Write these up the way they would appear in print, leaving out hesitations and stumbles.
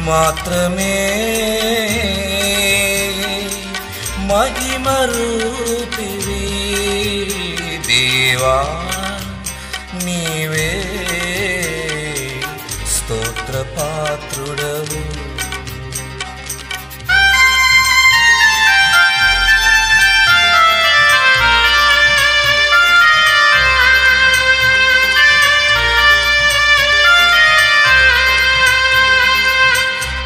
మాత్రమే మహిమరూపివి దేవా నీవే స్తోత్రపాత్రుడవు.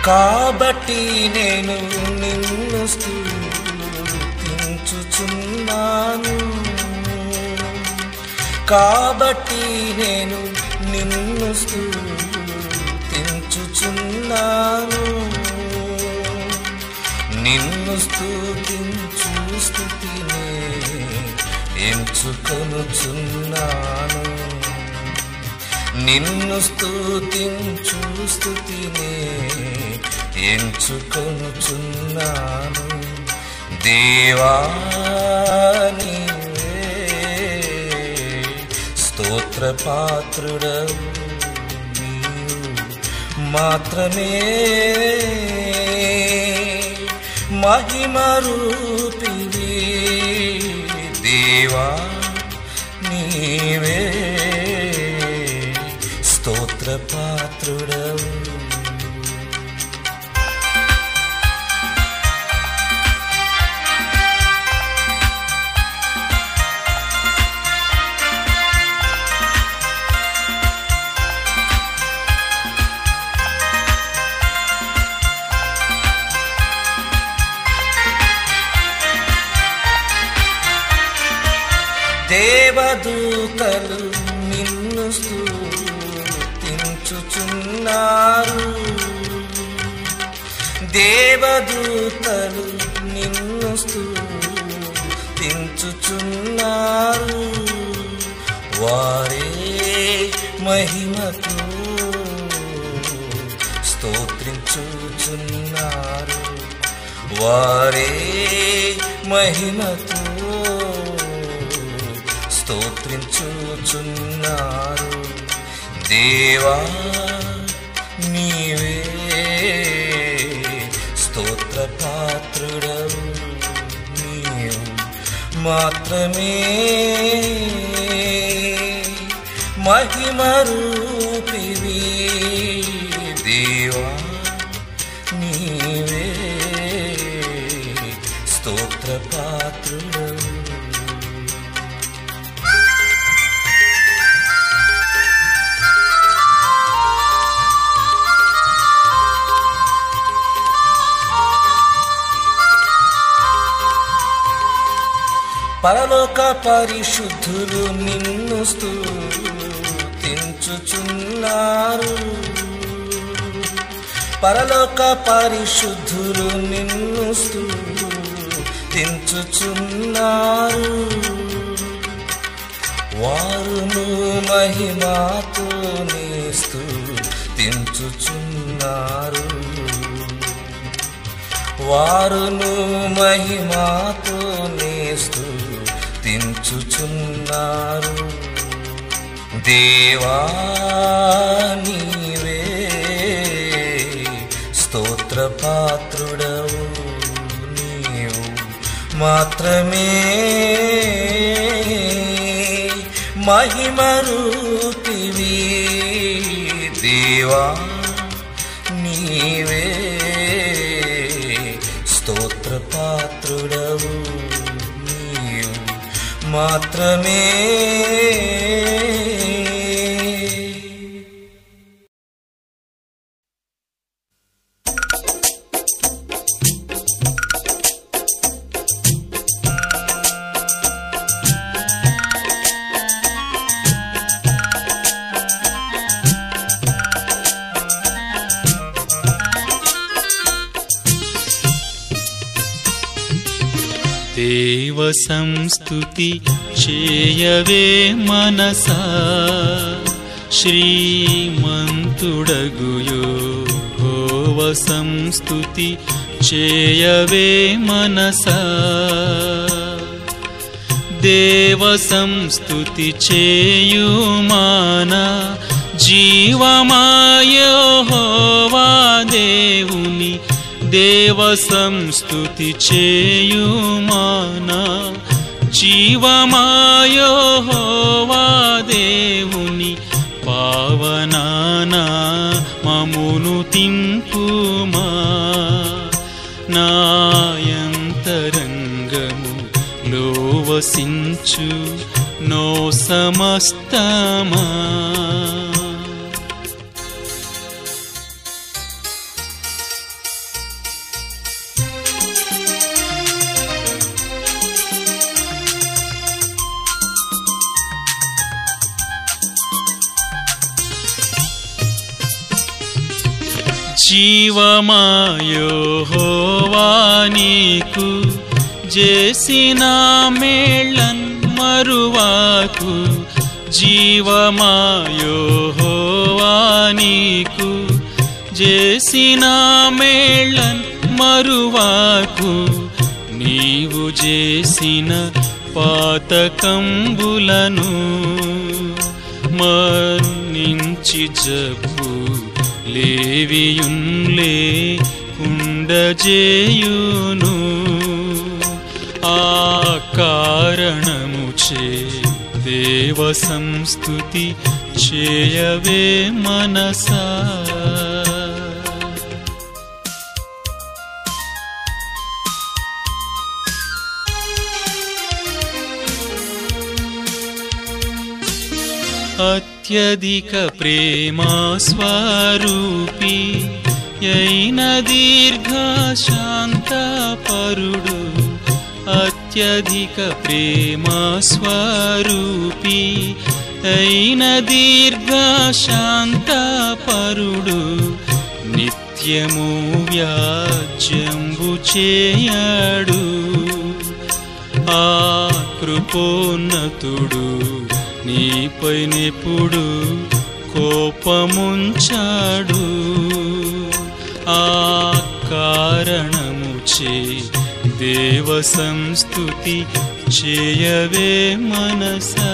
కాబట్టి నేను నిన్ను స్తుతించుచున్నాను, కాబట్టి నేను నిన్ను స్తుతించుచున్నాను, నిన్ను స్తుతించు స్తుతినే ఎంచుకొనుచున్నాను, నిన్ను స్తుతించు స్తుతినే ఎంచుకొనుచున్నాను. దేవా నీవే స్తోత్రపాత్రుడవు, నీవు మాత్రమే మహిమరూపివి దేవా నీవే స్తోత్రపాత్రుడవు. దేవదూతలు నిన్ను స్తుతించుచున్నారు, దేవదూతలు నిన్ను స్తుతించుచున్నారు, వారే మహిమతో స్తోత్రించుచున్నారు, వారే మహిమతో స్తోత్రించుచున్నారు. దేవా నీవే స్తోత్రపాత్రుడవు, నీవు మాత్రమే మహిమరూపివి దేవా నీవే స్తోత్రపాత్రుడవు. పరలోక పరిశుద్ధులు నిన్ను స్తుతించుచున్నారు, పరలోక పరిశుద్ధులు నిన్ను స్తుతించుచున్నారు, వారును మహిమతోనే స్తుతించుచున్నారు, వారును మహిమతోనే స్తుతించుచున్నారు. దేవా నీవే స్తోత్రపాత్రుడవు, నీవు మాత్రమే మహిమరూపివి దేవా నీవే స్తోత్రపాత్రుడవు, నీవు మాత్రమే. దేవ సంస్తుతి చేయవే మనసా, శ్రీమంతుడగు యెహోవ సంస్తుతి చేయవే మనసా, దేవ సంస్తుతి చేయుమాన జీవమా యెహోవా దేవ దేవ సంస్తుతి చేయుమానా జీవమాయోహోవా దేవుని పావనానా మమును తింపుమా నాయంతరంగము లోవసించు నో సమస్తమా జీవమాయోహోవా నీకు చేసిన మేళన్ మరువాకు జీవమాయోహోవా నీకు చేసిన మేళన్ మరువాకు నీవు చేసిన పాతకంబులను మన్నించి జబ్బు లేవియున్లే ఉండజేయును ఆ కారణముచే దేవ సంస్తుతి చేయవే మనసా అత్యధిక ప్రేమా స్వరూపి యైన దీర్ఘశాంతపరుడు అత్యధిక ప్రేమా స్వరూపి యైన దీర్ఘశాంతపరుడు నిత్యము వ్యాజ్యంబు చేయడు ఆ కృపోన్నతుడు నీపైనెప్పుడు కోపముంచాడు ఆ కారణముచే దేవ సంస్తుతి చేయవే మనసా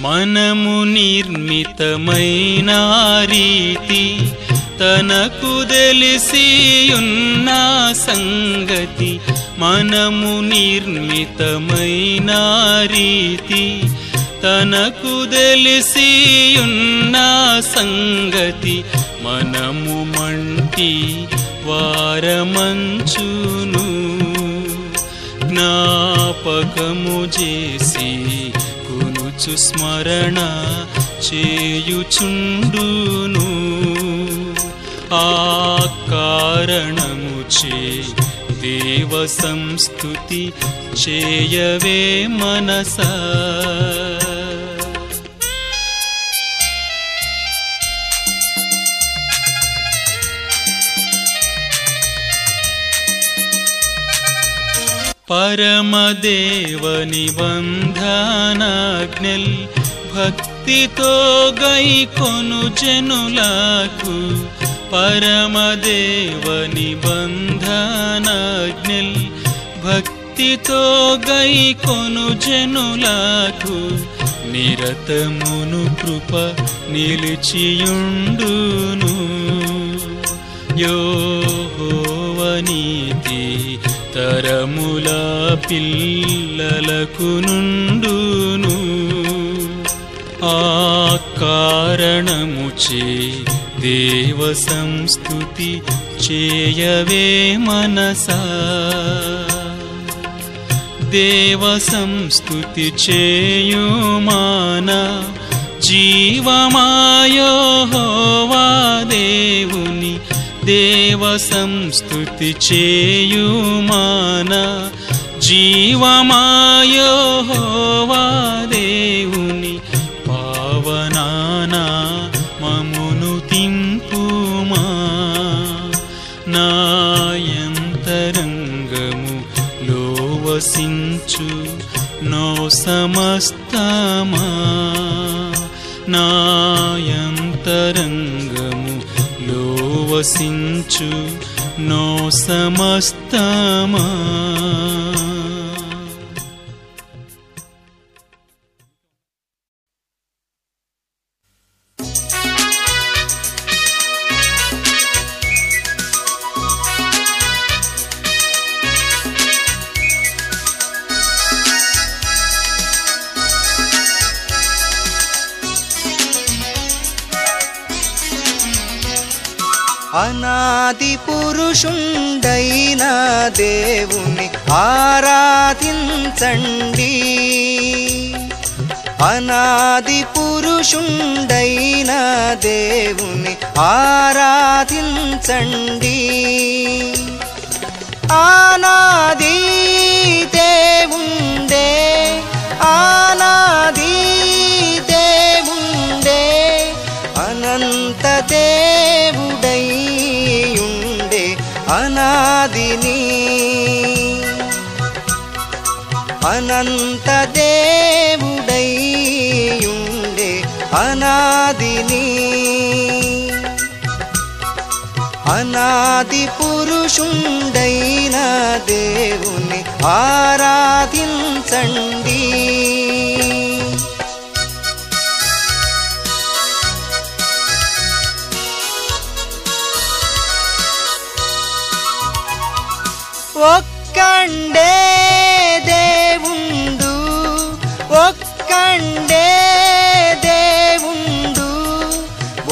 మనము నిర్మితమైన రీతి తనకు తెలిసియున్న సంగతి మనము నిర్మితమైన రీతి తనకు తెలిసియున్న సంగతి మనము మంటి వారమంచును జ్ఞాపకము చేసి స్మరణ చేయుచుండును ఆ కారణముచే దేవ సంస్తుతి చేయవే మనసా పరమదేవ నిబంధనాజ్ఞల్ భక్తితో గైకొను జనులకు పరమదేవ నిబంధనాజ్ఞల్ భక్తితో గైకొను జనులకు నిరతమును కృప నిలిచియుండును యెహోవా నీతి తరముల పిల్లలకు నుండును ఆ కారణముచే దేవ సంస్తుతి చేయవే మనసా దేవ సంస్తుతి చేయుమానా జీవమాయోహోవా దేవుని దేవ సంస్తుతి చేయుమానా జీవమాయోహోవా దేవుని పావనానా మమును తింపుమా నాయంతరంగము లోవసించు నో సమస్తమా నాయంతరంగము లోవ వసించు నో సమస్తమా. అనాది పురుషుండైన దేవుని ఆరాధించండి. అనాది పురుషుండైన దేవుని ఆరాధించండి. ఆనాది దేవుండే, ఆనాది దేవుండే, అనంత దేవుడై ఉండే అనాదిని, అనంత దేవుడై ఉండే అనాదిని. అనాది పురుషుండైన దేవుని ఆరాధించండి. ఒక్కండే దేవుండు, ఒక్కండే దేవుండు,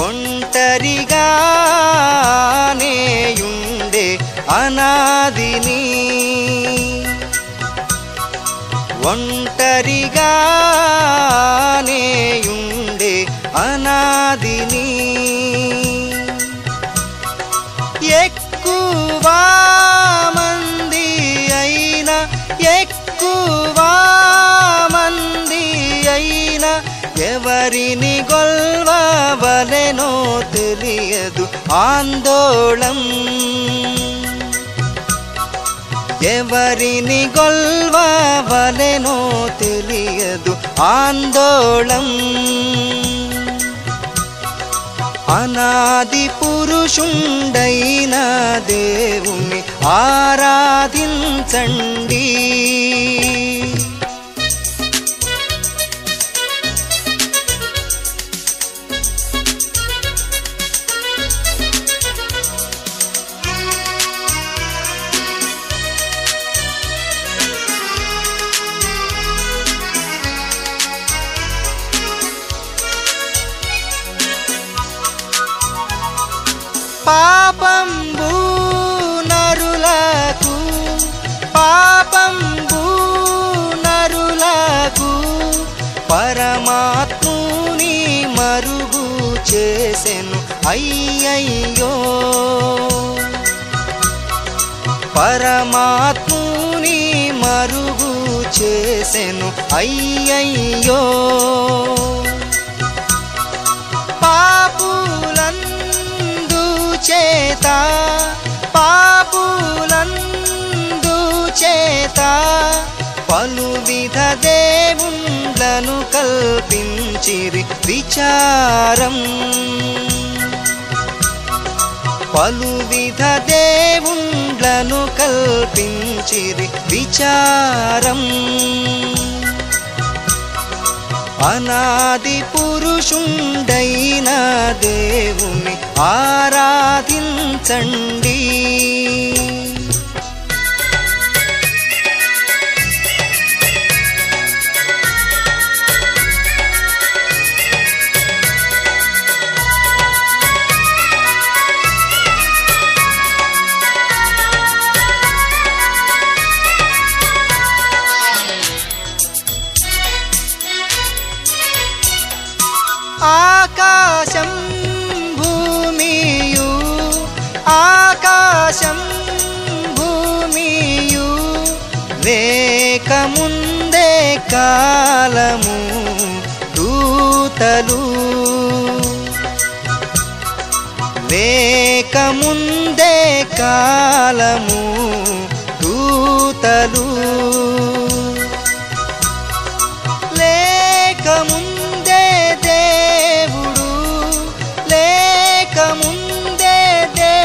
ఒంటరిగానేయుండే అనాదిని, ఒంటరిగానేయుండే అనాదిని. ఎక్కువ మంది అయినా, ఎక్కువ మంది అయినా ఎవరిని గొల్వవలెనో తెలియదు ఆందోళం. ఎవరిని గొల్వవలెనో తెలియదు ఆందోళం. అనాది పురుషుండైన దేవుని ఆరాధించండి. పాపంబు నరులకు, పాపంబు నరులకు పరమాత్ముని మరుగు చేసెను అయ్యయ్యో. పరమాత్ముని మరుగు చేసెను అయ్యయ్యో. పాపులందు చేత, పాపులందు చేత పలువిధ దేవుండ్లను కల్పించిరి విచారం. పలువిధ దేవుండ్లను కల్పించిరి విచారం. అనాది పురుషుండైన దేవుని ఆరాధించండి. ఆకాశం భూమియు, ఆకాశం భూమియు లేకముందే కాలము దూతలు, లేకముందే కాలము దూతలు, లేకముందే దేవుడు, లేకముందే దేవుడు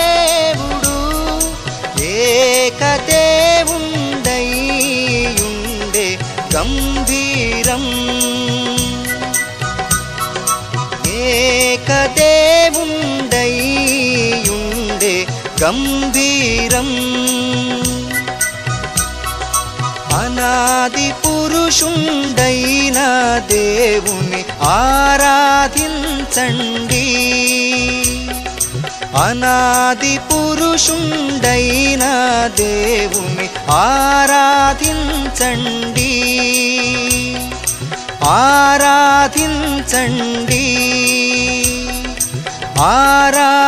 గంభీరం అనాది పురుషుండైన దేవుని ఆరాధించండి అనాది పురుషుండైన దేవుని ఆరాధించండి ఆరాధించండి ఆరాధించండి